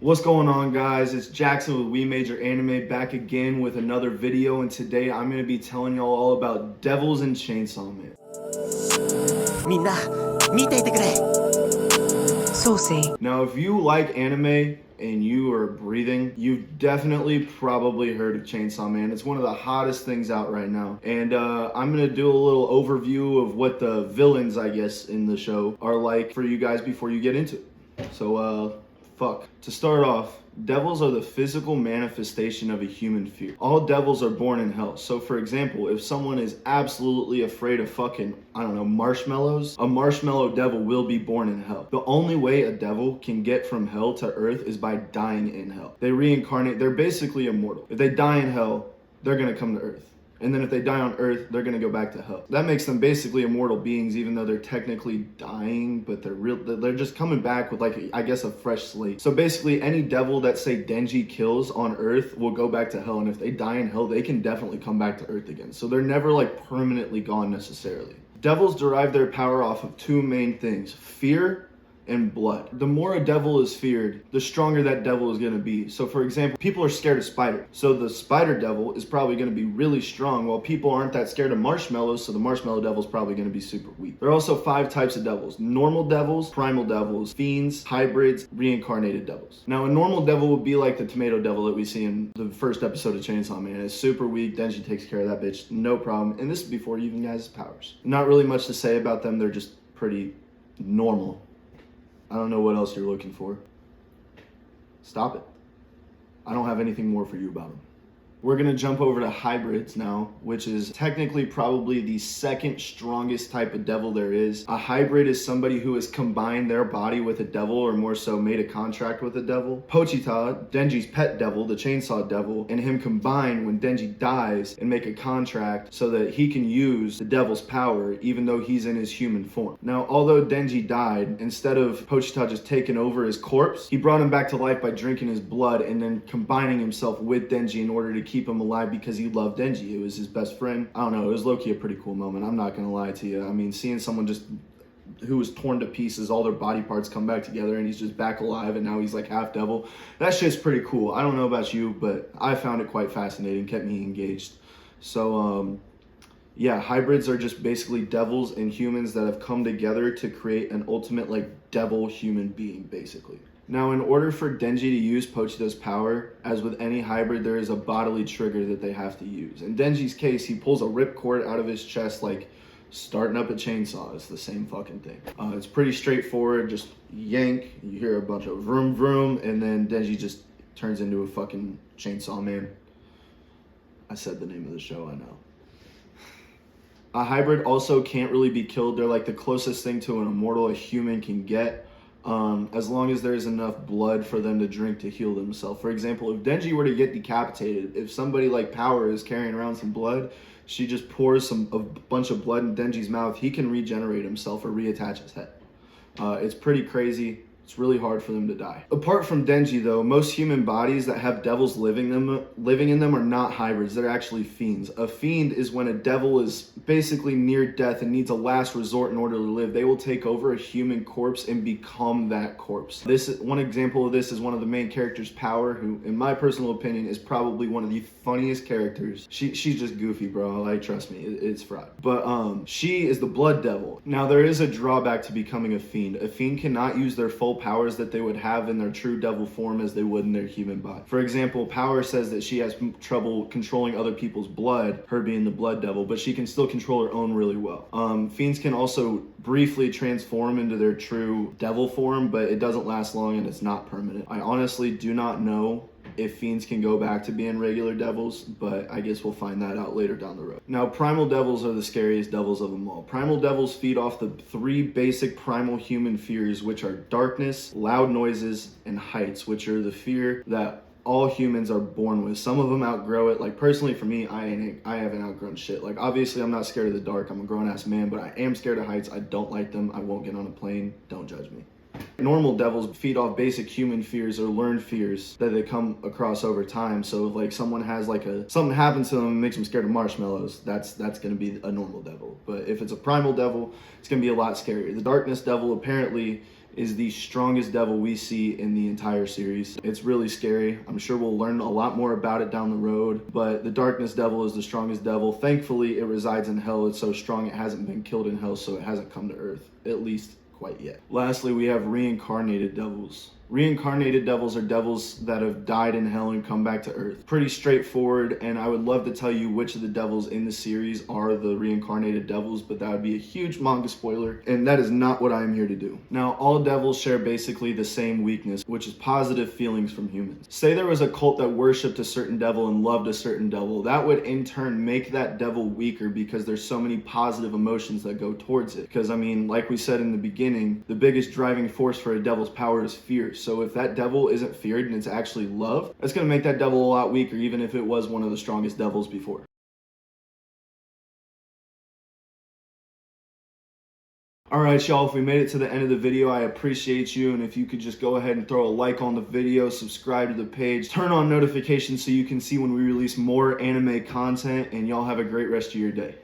What's going on, guys? It's Jackson with We Major Anime back again with another video, and today I'm going to be telling y'all all about Devils and Chainsaw Man. みんな見ていてくれ。そうせい。 Now, if you like anime and you are breathing, you've definitely probably heard of Chainsaw Man. It's one of the hottest things out right now. And I'm going to do a little overview of what the villains, I guess, in the show are like for you guys before you get into it. So, To start off, devils are the physical manifestation of a human fear. All devils are born in hell. So for example, if someone is absolutely afraid of fucking, marshmallows, a marshmallow devil will be born in hell. The only way a devil can get from hell to earth is by dying in hell. They reincarnate, they're basically immortal. If they die in hell, they're gonna come to earth. And then if they die on earth, they're gonna go back to hell. That makes them basically immortal beings, even though they're technically dying, but they're just coming back with a fresh slate. So basically any devil that say Denji kills on earth will go back to hell. And if they die in hell, they can definitely come back to earth again. So they're never permanently gone necessarily. Devils derive their power off of two main things: fear and blood. The more a devil is feared, the stronger that devil is going to be. So for example, people are scared of spiders. So the spider devil is probably going to be really strong, while people aren't that scared of marshmallows, so the marshmallow devil is probably going to be super weak. There are also 5 types of devils: normal devils, primal devils, fiends, hybrids, reincarnated devils. Now a normal devil would be like the tomato devil that we see in the first episode of Chainsaw Man. It's super weak. Denji takes care of that bitch, no problem. And this is before you even guys' powers. Not really much to say about them. They're just pretty normal. I don't know what else you're looking for. Stop it. I don't have anything more for you about them. We're gonna jump over to hybrids now, which is technically probably the second strongest type of devil there is. A hybrid is somebody who has combined their body with a devil, or more so made a contract with a devil. Pochita, Denji's pet devil, the chainsaw devil, and him combine when Denji dies and make a contract so that he can use the devil's power even though he's in his human form. Now, although Denji died, instead of Pochita just taking over his corpse, he brought him back to life by drinking his blood and then combining himself with Denji in order to keep him alive because he loved Denji. It was his best friend. I don't know, it was low-key a pretty cool moment. I'm not gonna lie to you. I mean, seeing someone just who was torn to pieces, all their body parts come back together and he's just back alive and now he's like half devil. That shit's pretty cool. I don't know about you, but I found it quite fascinating, kept me engaged. So, yeah, hybrids are just basically devils and humans that have come together to create an ultimate devil human being, basically. Now, in order for Denji to use Pochita's power, as with any hybrid, there is a bodily trigger that they have to use. In Denji's case, he pulls a ripcord out of his chest like starting up a chainsaw. It's the same fucking thing. It's pretty straightforward. Just yank, you hear a bunch of vroom vroom, and then Denji just turns into a fucking chainsaw man. I said the name of the show, I know. A hybrid also can't really be killed. They're like the closest thing to an immortal a human can get. As long as there's enough blood for them to drink to heal themselves. For example, if Denji were to get decapitated, if somebody like Power is carrying around some blood, she just pours a bunch of blood in Denji's mouth, he can regenerate himself or reattach his head. It's pretty crazy. It's really hard for them to die. Apart from Denji though, most human bodies that have devils living in them are not hybrids. They're actually fiends. A fiend is when a devil is basically near death and needs a last resort in order to live. They will take over a human corpse and become that corpse. One example of this is one of the main characters, Power, who in my personal opinion is probably one of the funniest characters. She's just goofy, bro. Trust me, it's fraud. But she is the blood devil. Now there is a drawback to becoming a fiend. A fiend cannot use their full powers that they would have in their true devil form as they would in their human body. For example, Power says that she has trouble controlling other people's blood, her being the blood devil, but she can still control her own really well. Fiends can also briefly transform into their true devil form, but it doesn't last long and it's not permanent. I honestly do not know if fiends can go back to being regular devils, but I guess we'll find that out later down the road. Now, primal devils are the scariest devils of them all. Primal devils feed off the 3 basic primal human fears, which are darkness, loud noises, and heights, which are the fear that all humans are born with. Some of them outgrow it. Personally for me, I haven't outgrown shit. Obviously I'm not scared of the dark. I'm a grown-ass man, but I am scared of heights. I don't like them. I won't get on a plane. Don't judge me. Normal devils feed off basic human fears or learned fears that they come across over time. So if someone has something happens to them and makes them scared of marshmallows, that's gonna be a normal devil. But if it's a primal devil, it's gonna be a lot scarier. The darkness devil apparently is the strongest devil we see in the entire series. It's really scary. I'm sure we'll learn a lot more about it down the road, but the darkness devil is the strongest devil. Thankfully, it resides in hell. It's so strong it hasn't been killed in hell, so it hasn't come to earth, at least quite yet. Lastly, we have reincarnated devils. Reincarnated devils are devils that have died in hell and come back to earth. Pretty straightforward, and I would love to tell you which of the devils in the series are the reincarnated devils, but that would be a huge manga spoiler, and that is not what I am here to do. Now, all devils share basically the same weakness, which is positive feelings from humans. Say there was a cult that worshipped a certain devil and loved a certain devil, that would in turn make that devil weaker because there's so many positive emotions that go towards it. Because I mean, like we said in the beginning, the biggest driving force for a devil's power is fear. So if that devil isn't feared and it's actually love, that's going to make that devil a lot weaker, even if it was one of the strongest devils before. Alright y'all, if we made it to the end of the video, I appreciate you, and if you could just go ahead and throw a like on the video, subscribe to the page, turn on notifications so you can see when we release more anime content, and y'all have a great rest of your day.